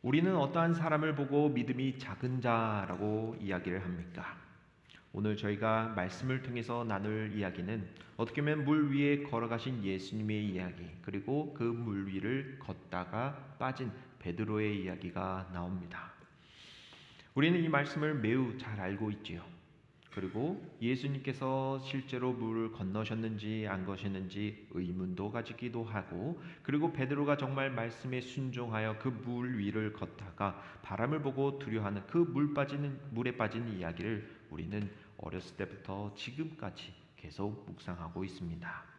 우리는 어떠한 사람을 보고 믿음이 작은 자라고 이야기를 합니까? 오늘 저희가 말씀을 통해서 나눌 이야기는 어떻게 보면 물 위에 걸어가신 예수님의 이야기, 그리고 그 물 위를 걷다가 빠진 베드로의 이야기가 나옵니다. 우리는 이 말씀을 매우 잘 알고 있지요. 그리고 예수님께서 실제로 물을 건너셨는지 안 거셨는지 의문도 가지기도 하고, 그리고 베드로가 정말 말씀에 순종하여 그 물 위를 걷다가 바람을 보고 두려워하는 그 물에 빠지는 이야기를 우리는 어렸을 때부터 지금까지 계속 묵상하고 있습니다.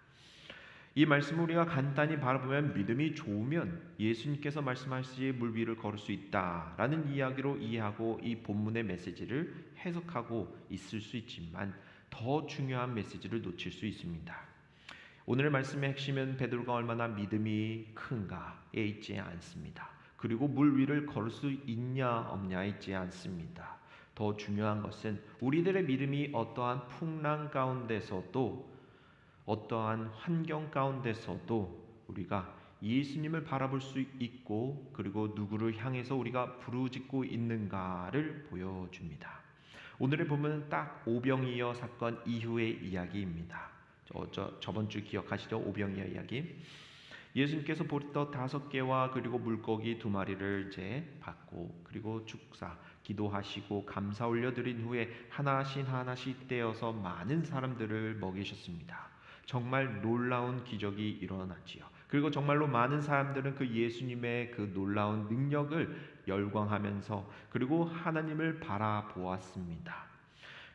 이 말씀을 우리가 간단히 바라보면 믿음이 좋으면 예수님께서 말씀하시지 물 위를 걸을 수 있다라는 이야기로 이해하고 이 본문의 메시지를 해석하고 있을 수 있지만, 더 중요한 메시지를 놓칠 수 있습니다. 오늘 말씀의 핵심은 베드로가 얼마나 믿음이 큰가에 있지 않습니다. 그리고 물 위를 걸을 수 있냐 없냐에 있지 않습니다. 더 중요한 것은 우리들의 믿음이 어떠한 풍랑 가운데서도, 어떠한 환경 가운데서도 우리가 예수님을 바라볼 수 있고, 그리고 누구를 향해서 우리가 부르짖고 있는가를 보여줍니다. 오늘의 본문은 딱 오병이어 사건 이후의 이야기입니다. 저번 주 기억하시죠? 오병이어 이야기. 예수님께서 보리떡 5개와 그리고 물고기 2마리를 이제 받고, 그리고 축사 기도하시고 감사 올려드린 후에 하나씩 떼어서 많은 사람들을 먹이셨습니다. 정말 놀라운 기적이 일어났지요. 그리고 정말로 많은 사람들은 그 예수님의 그 놀라운 능력을 열광하면서 그리고 하나님을 바라보았습니다.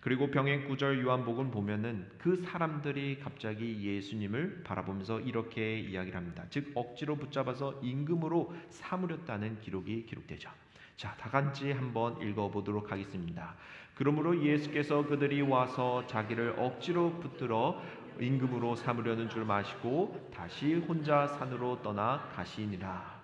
그리고 병행 9절 요한복음 보면은 그 사람들이 갑자기 예수님을 바라보면서 이렇게 이야기를 합니다. 즉 억지로 붙잡아서 임금으로 삼으렸다는 기록이 기록되죠. 자, 다 같이 한번 읽어보도록 하겠습니다. 그러므로 예수께서 그들이 와서 자기를 억지로 붙들어 임금으로 삼으려는 줄 아시고 다시 혼자 산으로 떠나 가시니라.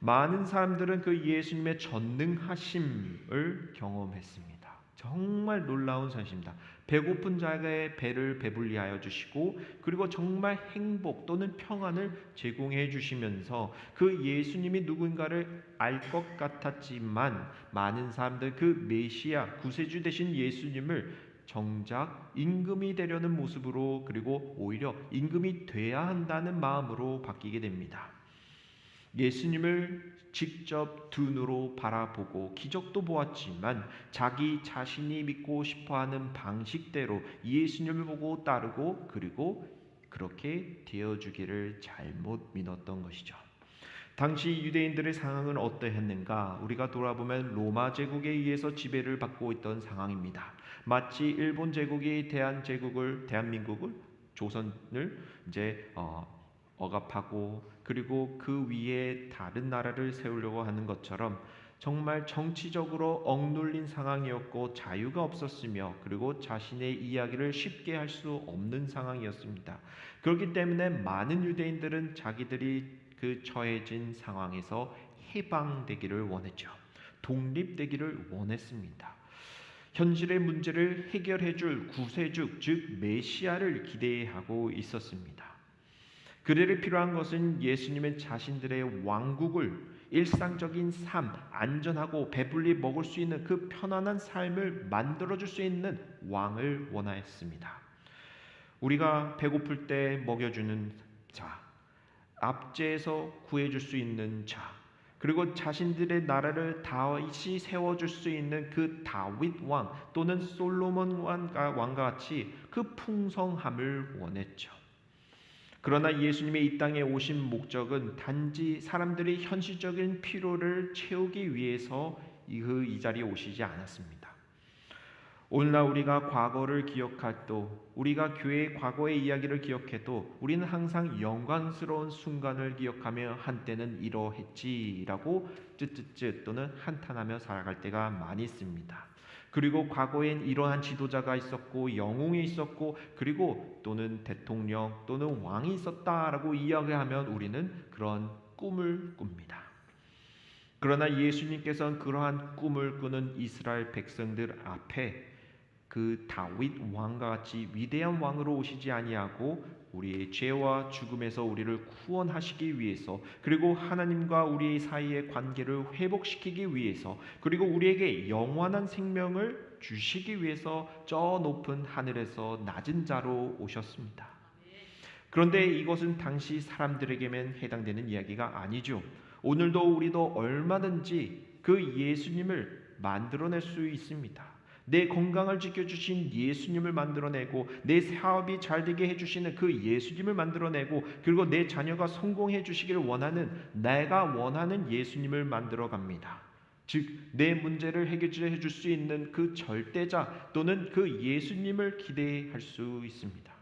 많은 사람들은 그 예수님의 전능하심을 경험했습니다. 정말 놀라운 사실입니다. 배고픈 자의 배를 배불리하여 주시고, 그리고 정말 행복 또는 평안을 제공해 주시면서 그 예수님이 누군가를 알 것 같았지만, 많은 사람들 그 메시아 구세주 되신 예수님을 정작 임금이 되려는 모습으로, 그리고 오히려 임금이 돼야 한다는 마음으로 바뀌게 됩니다. 예수님을 직접 두 눈으로 바라보고 기적도 보았지만 자기 자신이 믿고 싶어하는 방식대로 예수님을 보고 따르고, 그리고 그렇게 되어주기를 잘못 믿었던 것이죠. 당시 유대인들의 상황은 어떠했는가? 우리가 돌아보면 로마 제국에 의해서 지배를 받고 있던 상황입니다. 마치 일본 제국이 대한민국을, 조선을 이제 억압하고, 그리고 그 위에 다른 나라를 세우려고 하는 것처럼 정말 정치적으로 억눌린 상황이었고, 자유가 없었으며, 그리고 자신의 이야기를 쉽게 할 수 없는 상황이었습니다. 그렇기 때문에 많은 유대인들은 자기들이 그 처해진 상황에서 해방되기를 원했죠. 독립되기를 원했습니다. 현실의 문제를 해결해 줄 구세주, 즉 메시아를 기대하고 있었습니다. 그들이 필요한 것은 예수님의 자신들의 왕국을, 일상적인 삶, 안전하고 배불리 먹을 수 있는 그 편안한 삶을 만들어줄 수 있는 왕을 원하였습니다. 우리가 배고플 때 먹여주는 자, 압제에서 구해줄 수 있는 자, 그리고 자신들의 나라를 다시 세워줄 수 있는 그 다윗 왕 또는 솔로몬 왕과 같이 그 풍성함을 원했죠. 그러나 예수님의 이 땅에 오신 목적은 단지 사람들이 현실적인 필요를 채우기 위해서 이 자리에 오시지 않았습니다. 오늘날 우리가 과거를 기억해도, 우리가 교회의 과거의 이야기를 기억해도 우리는 항상 영광스러운 순간을 기억하며 한때는 이러했지라고 쯧쯧쯧 또는 한탄하며 살아갈 때가 많이 있습니다. 그리고 과거엔 이러한 지도자가 있었고 영웅이 있었고, 그리고 또는 대통령 또는 왕이 있었다라고 이야기하면 우리는 그런 꿈을 꿉니다. 그러나 예수님께서는 그러한 꿈을 꾸는 이스라엘 백성들 앞에 그 다윗 왕과 같이 위대한 왕으로 오시지 아니하고 우리의 죄와 죽음에서 우리를 구원하시기 위해서, 그리고 하나님과 우리 사이의 관계를 회복시키기 위해서, 그리고 우리에게 영원한 생명을 주시기 위해서 저 높은 하늘에서 낮은 자로 오셨습니다. 그런데 이것은 당시 사람들에게만 해당되는 이야기가 아니죠. 오늘도 우리도 얼마든지 그 예수님을 만들어낼 수 있습니다. 내 건강을 지켜주신 예수님을 만들어내고, 내 사업이 잘되게 해주시는 그 예수님을 만들어내고, 그리고 내 자녀가 성공해 주시기를 원하는, 내가 원하는 예수님을 만들어갑니다. 즉, 내 문제를 해결해 줄 수 있는 그 절대자 또는 그 예수님을 기대할 수 있습니다.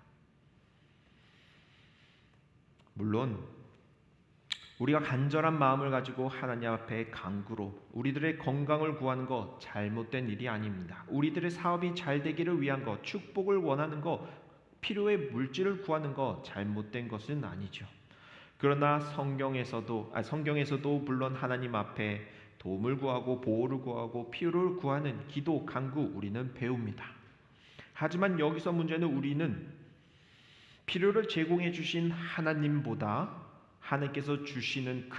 물론 우리가 간절한 마음을 가지고 하나님 앞에 간구로 우리들의 건강을 구하는 것 잘못된 일이 아닙니다. 우리들의 사업이 잘 되기를 위한 것, 축복을 원하는 것, 필요의 물질을 구하는 것 잘못된 것은 아니죠. 그러나 성경에서도 물론 하나님 앞에 도움을 구하고 보호를 구하고 필요를 구하는 기도, 간구 우리는 배웁니다. 하지만 여기서 문제는 우리는 필요를 제공해 주신 하나님보다 하나님께서 주시는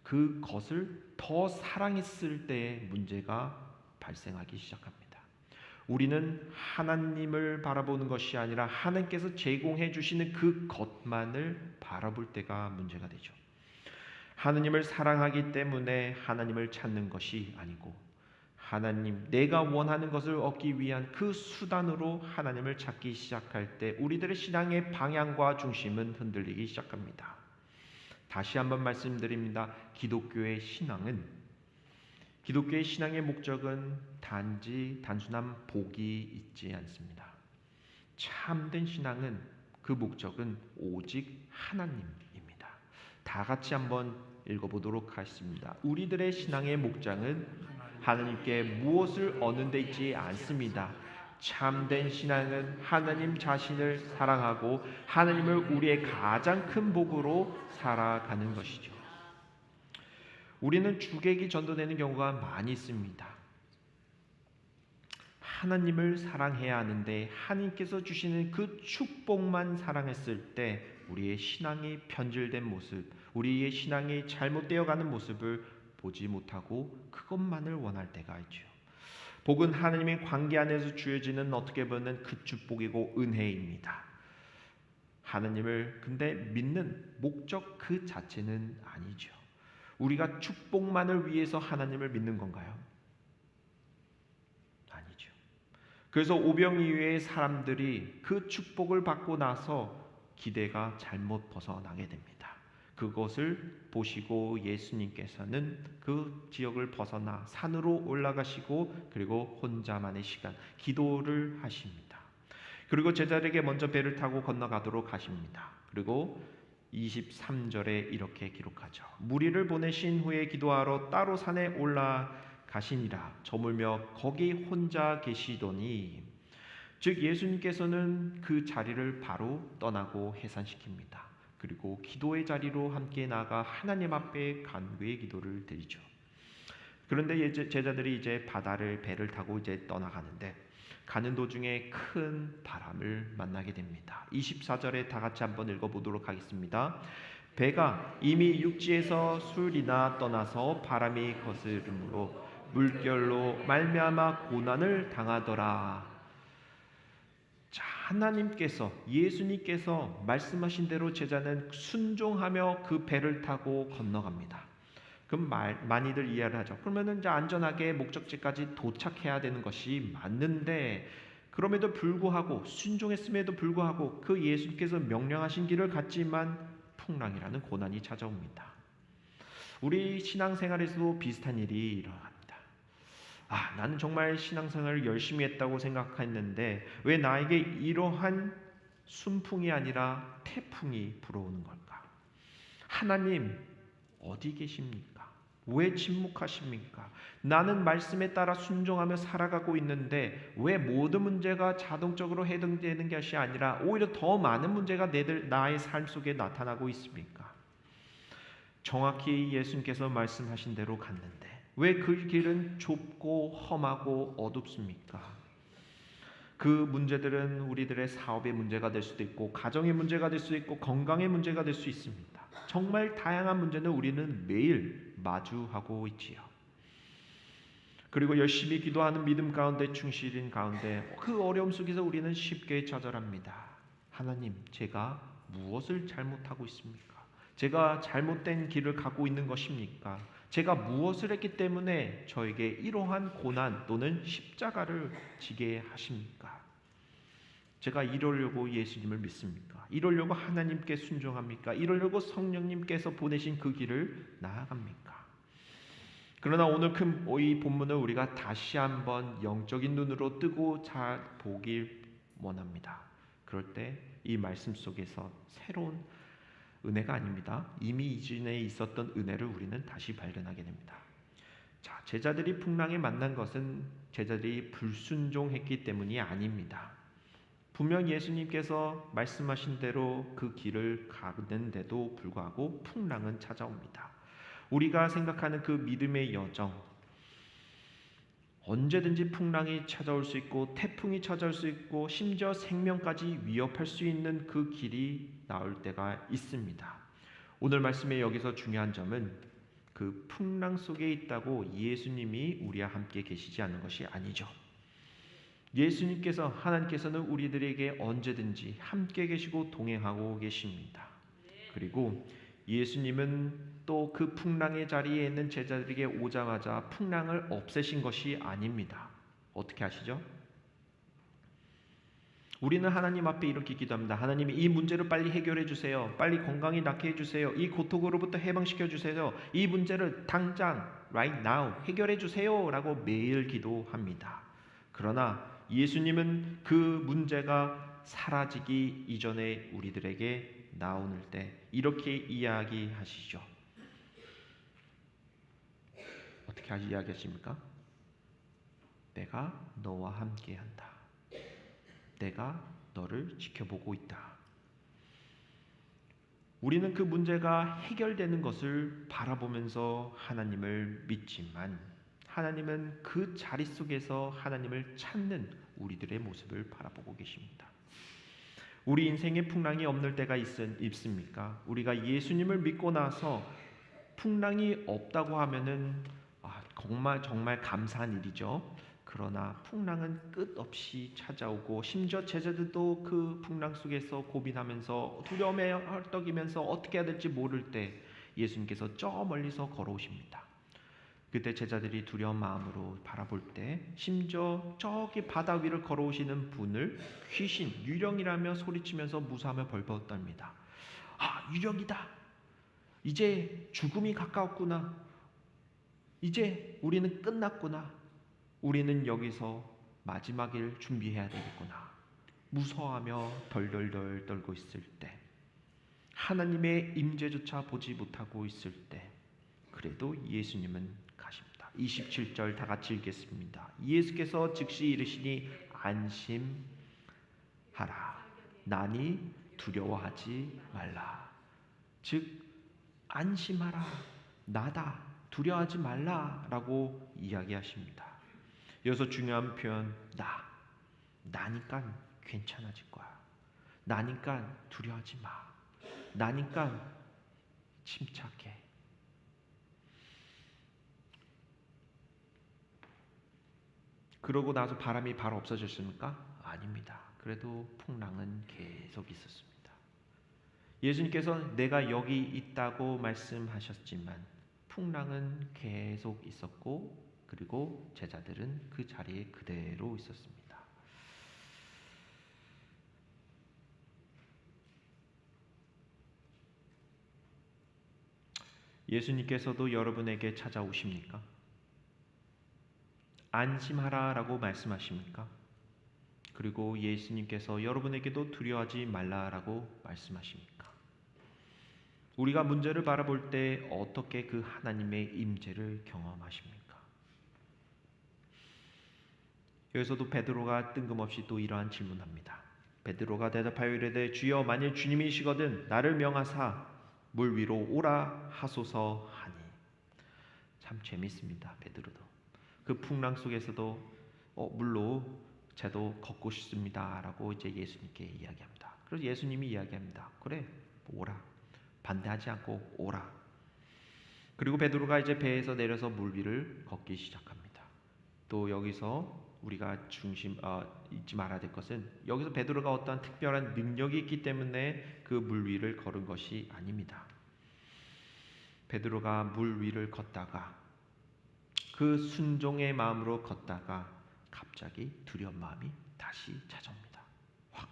그것을 더 사랑했을 때의 문제가 발생하기 시작합니다. 우리는 하나님을 바라보는 것이 아니라 하나님께서 제공해 주시는 그것만을 바라볼 때가 문제가 되죠. 하나님을 사랑하기 때문에 하나님을 찾는 것이 아니고, 하나님, 내가 원하는 것을 얻기 위한 그 수단으로 하나님을 찾기 시작할 때 우리들의 신앙의 방향과 중심은 흔들리기 시작합니다. 다시 한번 말씀드립니다. 기독교의 신앙의 목적은 단순한 복이 있지 않습니다. 참된 신앙은 그 목적은 오직 하나님입니다. 다 같이 한번 읽어보도록 하겠습니다. 우리들의 신앙의 목적은 하나님께 무엇을 얻는 데 있지 않습니다. 참된 신앙은 하나님 자신을 사랑하고 하나님을 우리의 가장 큰 복으로 살아가는 것이죠. 우리는 주객이 전도되는 경우가 많이 있습니다. 하나님을 사랑해야 하는데 하나님께서 주시는 그 축복만 사랑했을 때 우리의 신앙이 변질된 모습, 우리의 신앙이 잘못되어 가는 모습을 보지 못하고 그것만을 원할 때가 있죠. 복은 하나님의 관계 안에서 주어지는 어떻게 보면 그 축복이고 은혜입니다. 하나님을 근데 믿는 목적 그 자체는 아니죠. 우리가 축복만을 위해서 하나님을 믿는 건가요? 아니죠. 그래서 오병이어의 사람들이 그 축복을 받고 나서 기대가 잘못 벗어나게 됩니다. 그것을 보시고 예수님께서는 그 지역을 벗어나 산으로 올라가시고 그리고 혼자만의 시간 기도를 하십니다. 그리고 제자들에게 먼저 배를 타고 건너가도록 하십니다. 그리고 23절에 이렇게 기록하죠. 무리를 보내신 후에 기도하러 따로 산에 올라가시니라. 저물며 거기 혼자 계시더니, 즉 예수님께서는 그 자리를 바로 떠나고 해산시킵니다. 그리고 기도의 자리로 함께 나가 하나님 앞에 간구의 기도를 드리죠. 그런데 제자들이 이제 배를 타고 이제 떠나가는데 가는 도중에 큰 바람을 만나게 됩니다. 24절에 다 같이 한번 읽어보도록 하겠습니다. 배가 이미 육지에서 술이나 떠나서 바람이 거스름으로 물결로 말미암아 고난을 당하더라. 자, 하나님께서 예수님께서 말씀하신 대로 제자는 순종하며 그 배를 타고 건너갑니다. 그럼 많이들 이해를 하죠. 그러면은 이제 안전하게 목적지까지 도착해야 되는 것이 맞는데, 그럼에도 불구하고 순종했음에도 불구하고 그 예수님께서 명령하신 길을 갔지만 풍랑이라는 고난이 찾아옵니다. 우리 신앙생활에서도 비슷한 일이 일어납니다. 나는 정말 신앙생활을 열심히 했다고 생각했는데 왜 나에게 이러한 순풍이 아니라 태풍이 불어오는 걸까? 하나님 어디 계십니까? 왜 침묵하십니까? 나는 말씀에 따라 순종하며 살아가고 있는데 왜 모든 문제가 자동적으로 해결되는 것이 아니라 오히려 더 많은 문제가 나의 삶 속에 나타나고 있습니까? 정확히 예수님께서 말씀하신 대로 갔는데 왜 그 길은 좁고 험하고 어둡습니까? 그 문제들은 우리들의 사업의 문제가 될 수도 있고 가정의 문제가 될 수도 있고 건강의 문제가 될 수 있습니다. 정말 다양한 문제는 우리는 매일 마주하고 있지요. 그리고 열심히 기도하는 믿음 가운데 충실인 가운데 그 어려움 속에서 우리는 쉽게 좌절합니다. 하나님, 제가 무엇을 잘못하고 있습니까? 제가 잘못된 길을 가고 있는 것입니까? 제가 무엇을 했기 때문에 저에게 이러한 고난 또는 십자가를 지게 하십니까? 제가 이러려고 예수님을 믿습니까? 이러려고 하나님께 순종합니까? 이러려고 성령님께서 보내신 그 길을 나아갑니까? 그러나 오늘 이 본문을 우리가 다시 한번 영적인 눈으로 뜨고 잘 보길 원합니다. 그럴 때 이 말씀 속에서 새로운 은혜가 아닙니다. 이미 이전에 있었던 은혜를 우리는 다시 발견하게 됩니다. 자, 제자들이 풍랑에 만난 것은 제자들이 불순종했기 때문이 아닙니다. 분명 예수님께서 말씀하신 대로 그 길을 가는데도 불구하고 풍랑은 찾아옵니다. 우리가 생각하는 그 믿음의 여정, 언제든지 풍랑이 찾아올 수 있고 태풍이 찾아올 수 있고 심지어 생명까지 위협할 수 있는 그 길이 나올 때가 있습니다. 오늘 말씀에 여기서 중요한 점은 그 풍랑 속에 있다고 예수님이 우리와 함께 계시지 않는 것이 아니죠. 예수님께서 하나님께서는 우리들에게 언제든지 함께 계시고 동행하고 계십니다. 그리고 예수님은 또 그 풍랑의 자리에 있는 제자들에게 오자마자 풍랑을 없애신 것이 아닙니다. 어떻게 아시죠? 우리는 하나님 앞에 이렇게 기도합니다. 하나님, 이 문제를 빨리 해결해 주세요. 빨리 건강히 낫게 해주세요. 이 고통으로부터 해방시켜 주세요. 이 문제를 당장 right now 해결해 주세요 라고 매일 기도합니다. 그러나 예수님은 그 문제가 사라지기 이전에 우리들에게 나오는 때 이렇게 이야기하시죠. 어떻게 이야기하십니까? 내가 너와 함께한다. 내가 너를 지켜보고 있다. 우리는 그 문제가 해결되는 것을 바라보면서 하나님을 믿지만 하나님은 그 자리 속에서 하나님을 찾는 우리들의 모습을 바라보고 계십니다. 우리 인생에 풍랑이 없는 때가 있습니까? 우리가 예수님을 믿고 나서 풍랑이 없다고 하면은 정말 감사한 일이죠. 그러나 풍랑은 끝없이 찾아오고 심지어 제자들도 그 풍랑 속에서 고민하면서 두려움에 헐떡이면서 어떻게 해야 될지 모를 때 예수님께서 저 멀리서 걸어오십니다. 그때 제자들이 두려운 마음으로 바라볼 때 심지어 저기 바다 위를 걸어오시는 분을 귀신, 유령이라며 소리치면서 무서워하며 벌벌 떨립니다. 유령이다. 이제 죽음이 가까웠구나. 이제 우리는 끝났구나. 우리는 여기서 마지막을 준비해야 되겠구나. 무서워하며 덜덜덜 떨고 있을 때, 하나님의 임재조차 보지 못하고 있을 때, 그래도 예수님은 가십니다. 27절 다 같이 읽겠습니다. 예수께서 즉시 이르시니 안심하라. 나니 두려워하지 말라. 즉 안심하라. 나다. 두려워하지 말라라고 이야기하십니다. 여기서 중요한 표현 나니까 괜찮아질 거야. 나니까 두려워하지 마. 나니까 침착해. 그러고 나서 바람이 바로 없어졌습니까? 아닙니다. 그래도 풍랑은 계속 있었습니다. 예수님께서 내가 여기 있다고 말씀하셨지만 풍랑은 계속 있었고 그리고 제자들은 그 자리에 그대로 있었습니다. 예수님께서도 여러분에게 찾아오십니까? 안심하라라고 말씀하십니까? 그리고 예수님께서 여러분에게도 두려워하지 말라라고 말씀하십니까? 우리가 문제를 바라볼 때 어떻게 그 하나님의 임재를 경험하십니까? 여기서도 베드로가 뜬금없이 또 이러한 질문합니다. 베드로가 대답하여 이르되 주여 만일 주님이시거든 나를 명하사 물 위로 오라 하소서 하니. 참 재밌습니다. 베드로도 그 풍랑 속에서도 물로 저도 걷고 싶습니다라고 이제 예수님께 이야기합니다. 그래서 예수님이 이야기합니다. 그래, 오라. 반대하지 않고 오라. 그리고 베드로가 이제 배에서 내려서 물 위를 걷기 시작합니다. 또 여기서 우리가 잊지 말아야 될 것은 여기서 베드로가 어떠한 특별한 능력이 있기 때문에 그 물 위를 걸은 것이 아닙니다. 베드로가 물 위를 걷다가 그 순종의 마음으로 걷다가 갑자기 두려운 마음이 다시 찾아옵니다. 확.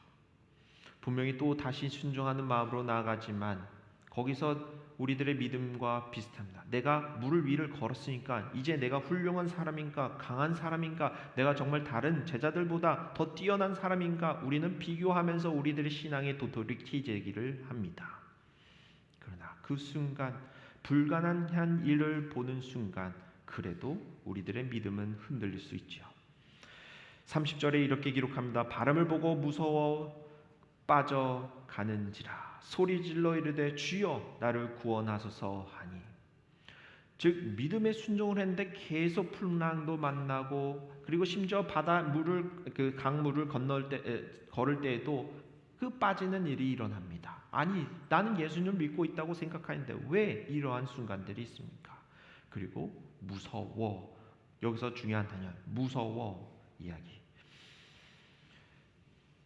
분명히 또 다시 순종하는 마음으로 나아가지만 거기서 우리들의 믿음과 비슷합니다. 내가 물 위를 걸었으니까 이제 내가 훌륭한 사람인가, 강한 사람인가, 내가 정말 다른 제자들보다 더 뛰어난 사람인가, 우리는 비교하면서 우리들의 신앙의 도토리 제기를 합니다. 그러나 그 순간, 불가능한 일을 보는 순간, 그래도 우리들의 믿음은 흔들릴 수 있죠. 30절에 이렇게 기록합니다. 바람을 보고 무서워 빠져가는지라 소리질러 이르되 주여 나를 구원하소서 하니. 즉 믿음의 순종을 했는데 계속 풍랑도 만나고 그리고 심지어 그 강물을 걸을 때에도 그 빠지는 일이 일어납니다. 아니 나는 예수님을 믿고 있다고 생각하는데 왜 이러한 순간들이 있습니까? 그리고 무서워, 여기서 중요한 단어 무서워 이야기.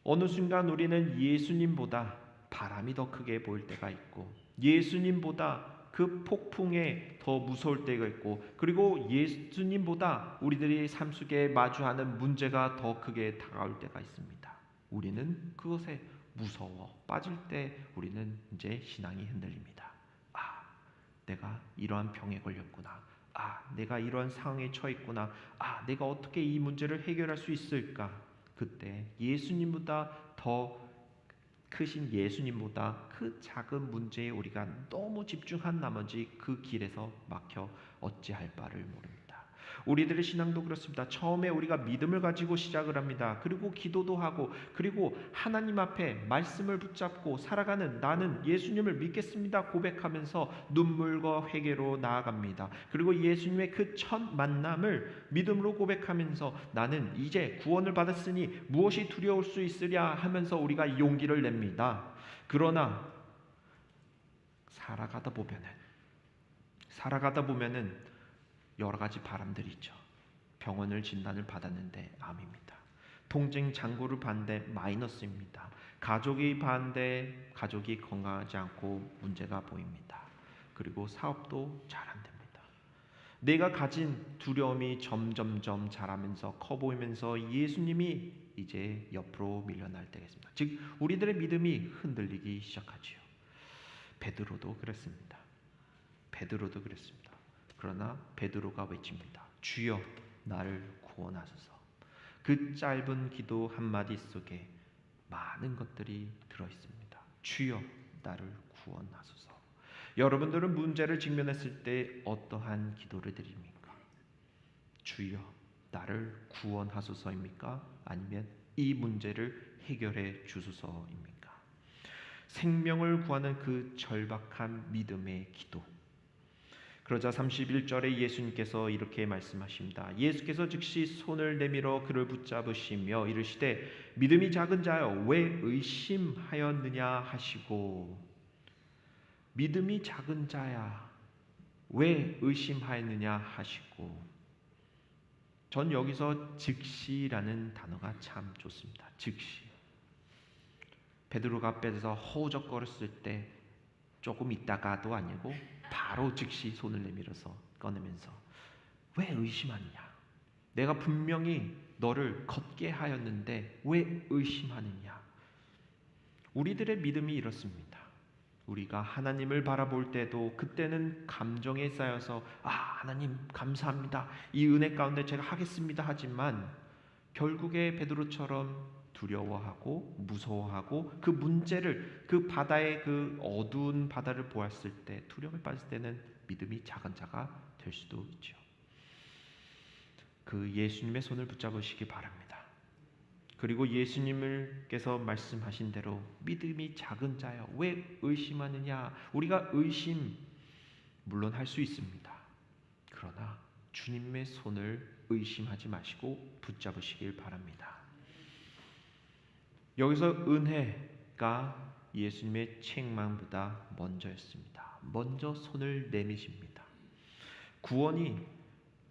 어느 순간 우리는 예수님보다 바람이 더 크게 보일 때가 있고 예수님보다 그 폭풍에 더 무서울 때가 있고 그리고 예수님보다 우리들이 삶 속에 마주하는 문제가 더 크게 다가올 때가 있습니다. 우리는 그것에 무서워 빠질 때 우리는 이제 신앙이 흔들립니다. 아, 내가 이러한 병에 걸렸구나. 아, 내가 이러한 상황에 처해 있구나. 아, 내가 어떻게 이 문제를 해결할 수 있을까? 그때 예수님보다 더 크신 예수님보다 그 작은 문제에 우리가 너무 집중한 나머지 그 길에서 막혀 어찌할 바를 모릅니다. 우리들의 신앙도 그렇습니다. 처음에 우리가 믿음을 가지고 시작을 합니다. 그리고 기도도 하고 그리고 하나님 앞에 말씀을 붙잡고 살아가는 나는 예수님을 믿겠습니다 고백하면서 눈물과 회개로 나아갑니다. 그리고 예수님의 그 첫 만남을 믿음으로 고백하면서 나는 이제 구원을 받았으니 무엇이 두려울 수 있으랴 하면서 우리가 용기를 냅니다. 그러나 살아가다 보면은 여러 가지 바람들이 있죠. 병원을 진단을 받았는데 암입니다. 통증 장구를 봤는데 마이너스입니다. 가족이 봤는데 가족이 건강하지 않고 문제가 보입니다. 그리고 사업도 잘 안 됩니다. 내가 가진 두려움이 점점점 자라면서 커 보이면서 예수님이 이제 옆으로 밀려날 때가 있습니다. 즉 우리들의 믿음이 흔들리기 시작하지요. 베드로도 그랬습니다. 그러나 베드로가 외칩니다. 주여 나를 구원하소서. 그 짧은 기도 한마디 속에 많은 것들이 들어있습니다. 주여 나를 구원하소서. 여러분들은 문제를 직면했을 때 어떠한 기도를 드립니까? 주여 나를 구원하소서입니까? 아니면 이 문제를 해결해 주소서입니까? 생명을 구하는 그 절박한 믿음의 기도. 그러자 31절에 예수님께서 이렇게 말씀하십니다. 예수께서 즉시 손을 내밀어 그를 붙잡으시며 이르시되 믿음이 작은 자여 왜 의심하였느냐 하시고. 믿음이 작은 자야 왜 의심하였느냐 하시고. 전 여기서 즉시라는 단어가 참 좋습니다. 즉시. 베드로가 앞에서 허우적거렸을 때 조금 있다가도 아니고 바로 즉시 손을 내밀어서 꺼내면서 왜 의심하느냐? 내가 분명히 너를 걷게 하였는데 왜 의심하느냐? 우리들의 믿음이 이렇습니다. 우리가 하나님을 바라볼 때도 그때는 감정에 쌓여서 하나님 감사합니다. 이 은혜 가운데 제가 하겠습니다 하지만 결국에 베드로처럼 두려워하고 무서워하고 그 문제를 그 바다의 그 어두운 바다를 보았을 때 두려움에 빠질 때는 믿음이 작은 자가 될 수도 있죠. 그 예수님의 손을 붙잡으시기 바랍니다. 그리고 예수님께서 말씀하신 대로 믿음이 작은 자여 왜 의심하느냐. 우리가 의심 물론 할 수 있습니다. 그러나 주님의 손을 의심하지 마시고 붙잡으시길 바랍니다. 여기서 은혜가 예수님의 책망보다 먼저였습니다. 먼저 손을 내미십니다. 구원이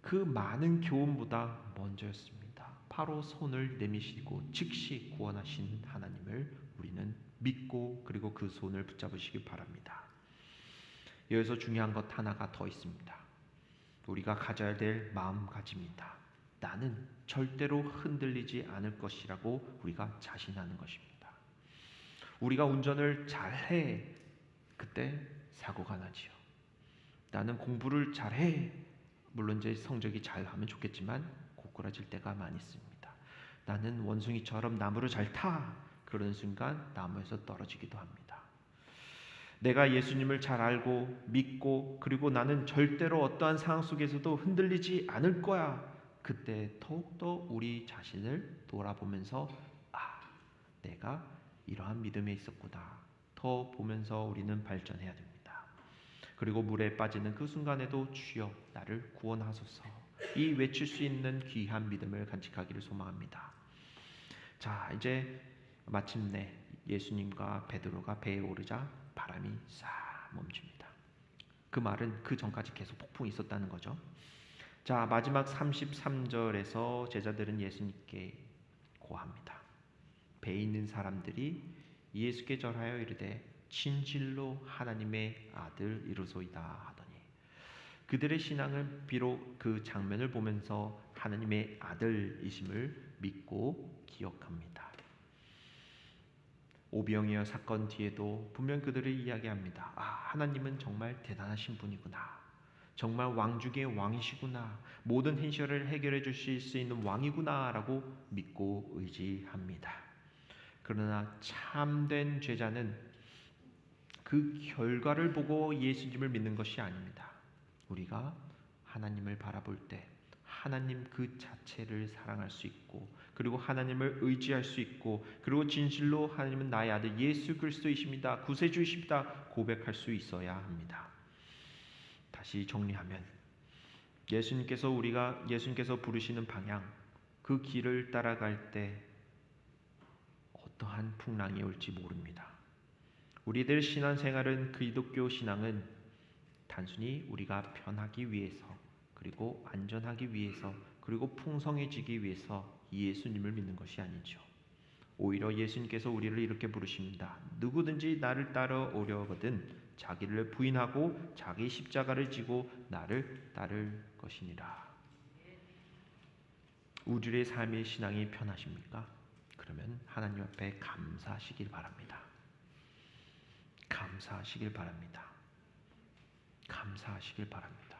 그 많은 교훈보다 먼저였습니다. 바로 손을 내미시고 즉시 구원하신 하나님을 우리는 믿고 그리고 그 손을 붙잡으시기 바랍니다. 여기서 중요한 것 하나가 더 있습니다. 우리가 가져야 될 마음가짐입니다. 나는 절대로 흔들리지 않을 것이라고 우리가 자신하는 것입니다. 우리가 운전을 잘해, 그때 사고가 나지요. 나는 공부를 잘해, 물론 이제 성적이 잘하면 좋겠지만 고꾸라질 때가 많이 있습니다. 나는 원숭이처럼 나무를 잘 타, 그러는 순간 나무에서 떨어지기도 합니다. 내가 예수님을 잘 알고 믿고 그리고 나는 절대로 어떠한 상황 속에서도 흔들리지 않을 거야. 그때 더욱더 우리 자신을 돌아보면서 내가 이러한 믿음에 있었구나. 더 보면서 우리는 발전해야 됩니다. 그리고 물에 빠지는 그 순간에도 주여 나를 구원하소서. 이 외칠 수 있는 귀한 믿음을 간직하기를 소망합니다. 자, 이제 마침내 예수님과 베드로가 배에 오르자 바람이 싹 멈춥니다. 그 말은 그 전까지 계속 폭풍이 있었다는 거죠. 자, 마지막 33절에서 제자들은 예수님께 고합니다. 배에 있는 사람들이 예수께 절하여 이르되 진실로 하나님의 아들이로소이다 하더니 그들의 신앙은 비록 그 장면을 보면서 하나님의 아들이심을 믿고 기억합니다. 오병이어 사건 뒤에도 분명 그들이 이야기합니다. 하나님은 정말 대단하신 분이구나. 정말 왕 중의 왕이시구나. 모든 현실을 해결해 주실 수 있는 왕이구나 라고 믿고 의지합니다. 그러나 참된 제자는 그 결과를 보고 예수님을 믿는 것이 아닙니다. 우리가 하나님을 바라볼 때 하나님 그 자체를 사랑할 수 있고 그리고 하나님을 의지할 수 있고 그리고 진실로 하나님은 나의 아들 예수 그리스도이십니다. 구세주이십니다. 고백할 수 있어야 합니다. 다시 정리하면 예수님께서 부르시는 방향, 그 길을 따라갈 때 어떠한 풍랑이 올지 모릅니다. 우리들 신앙생활은 기독교 신앙은 단순히 우리가 편하기 위해서 그리고 안전하기 위해서 그리고 풍성해지기 위해서 예수님을 믿는 것이 아니죠. 오히려 예수님께서 우리를 이렇게 부르십니다. 누구든지 나를 따라오려거든 자기를 부인하고 자기 십자가를 지고 나를 따를 것이니라. 우리의 삶의 신앙이 편하십니까? 그러면 하나님 앞에 감사하시길 바랍니다. 감사하시길 바랍니다. 감사하시길 바랍니다.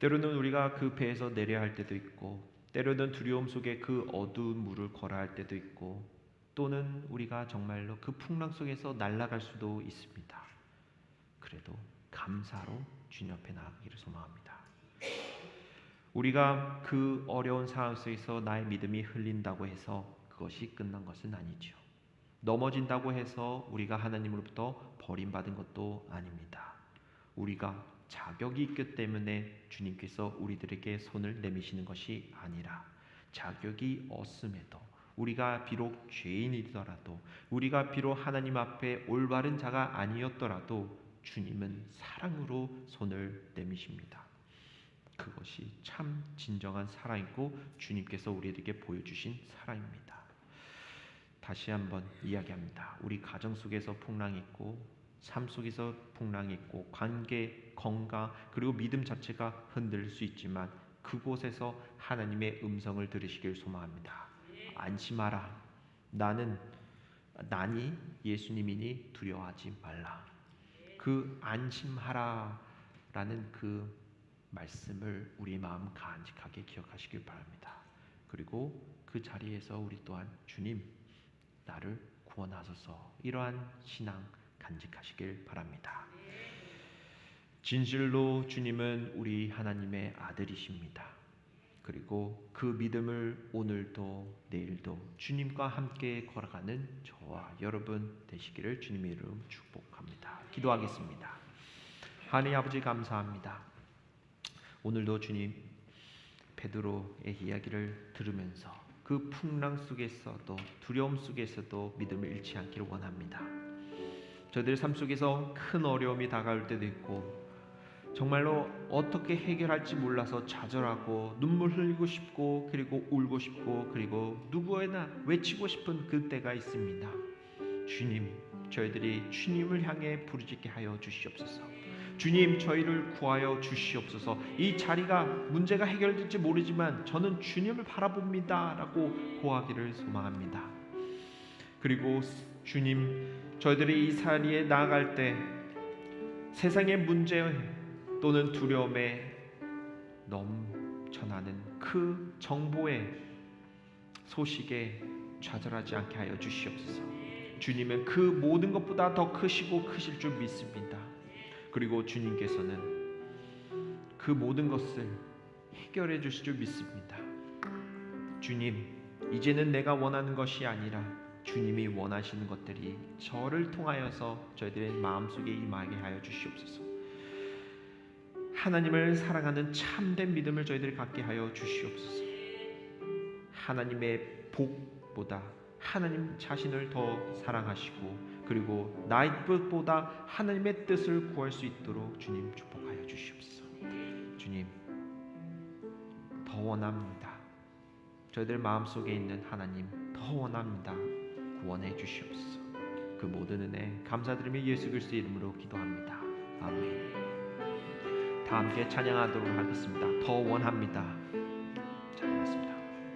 때로는 우리가 그 배에서 내려야 할 때도 있고 때로는 두려움 속에 그 어두운 물을 걸어야 할 때도 있고 또는 우리가 정말로 그 풍랑 속에서 날아갈 수도 있습니다. 그래도 감사로 주님 앞에 나아가기를 소망합니다. 우리가 그 어려운 상황 속에서 나의 믿음이 흘린다고 해서 그것이 끝난 것은 아니죠. 넘어진다고 해서 우리가 하나님으로부터 버림받은 것도 아닙니다. 우리가 자격이 있기 때문에 주님께서 우리들에게 손을 내미시는 것이 아니라 자격이 없음에도 우리가 비록 죄인이더라도 우리가 비록 하나님 앞에 올바른 자가 아니었더라도 주님은 사랑으로 손을 내미십니다. 그것이 참 진정한 사랑이고 주님께서 우리에게 보여주신 사랑입니다. 다시 한번 이야기합니다. 우리 가정 속에서 풍랑이 있고 삶 속에서 풍랑이 있고 관계, 건강 그리고 믿음 자체가 흔들릴 수 있지만 그곳에서 하나님의 음성을 들으시길 소망합니다. 안심하라. 나니 예수님이니 두려워하지 말라. 그 안심하라 라는 그 말씀을 우리 마음 간직하게 기억하시길 바랍니다. 그리고 그 자리에서 우리 또한 주님 나를 구원하소서 이러한 신앙 간직하시길 바랍니다. 진실로 주님은 우리 하나님의 아들이십니다. 그리고 그 믿음을 오늘도 내일도 주님과 함께 걸어가는 저와 여러분 되시기를 주님의 이름 축복합니다. 기도하겠습니다. 하나님 아버지 감사합니다. 오늘도 주님 베드로의 이야기를 들으면서 그 풍랑 속에서도 두려움 속에서도 믿음을 잃지 않기를 원합니다. 저희들 삶 속에서 큰 어려움이 다가올 때도 있고 정말로 어떻게 해결할지 몰라서 좌절하고 눈물 흘리고 싶고 그리고 울고 싶고 그리고 누구에나 외치고 싶은 그때가 있습니다. 주님, 저희들이 주님을 향해 부르짖게 하여 주시옵소서. 주님, 저희를 구하여 주시옵소서. 이 자리가 문제가 해결될지 모르지만 저는 주님을 바라봅니다 라고 고하기를 소망합니다. 그리고 주님, 저희들이 이 자리에 나아갈 때 세상의 문제 또는 두려움에 넘쳐나는 그 정보의 소식에 좌절하지 않게 하여 주시옵소서. 주님은 그 모든 것보다 더 크시고 크실 줄 믿습니다. 그리고 주님께서는 그 모든 것을 해결해 주실 줄 믿습니다. 주님, 이제는 내가 원하는 것이 아니라 주님이 원하시는 것들이 저를 통하여서 저희들의 마음속에 임하게 하여 주시옵소서. 하나님을 사랑하는 참된 믿음을 저희들이 갖게 하여 주시옵소서. 하나님의 복보다 하나님 자신을 더 사랑하시고 그리고 나의 뜻보다 하나님의 뜻을 구할 수 있도록 주님 축복하여 주시옵소서. 주님, 더 원합니다. 저희들 마음속에 있는 하나님 더 원합니다. 구원해 주시옵소서. 그 모든 은혜 감사드리며 예수 그리스도의 이름으로 기도합니다. 아멘. 다 함께 찬양하도록 하겠습니다. 더 원합니다.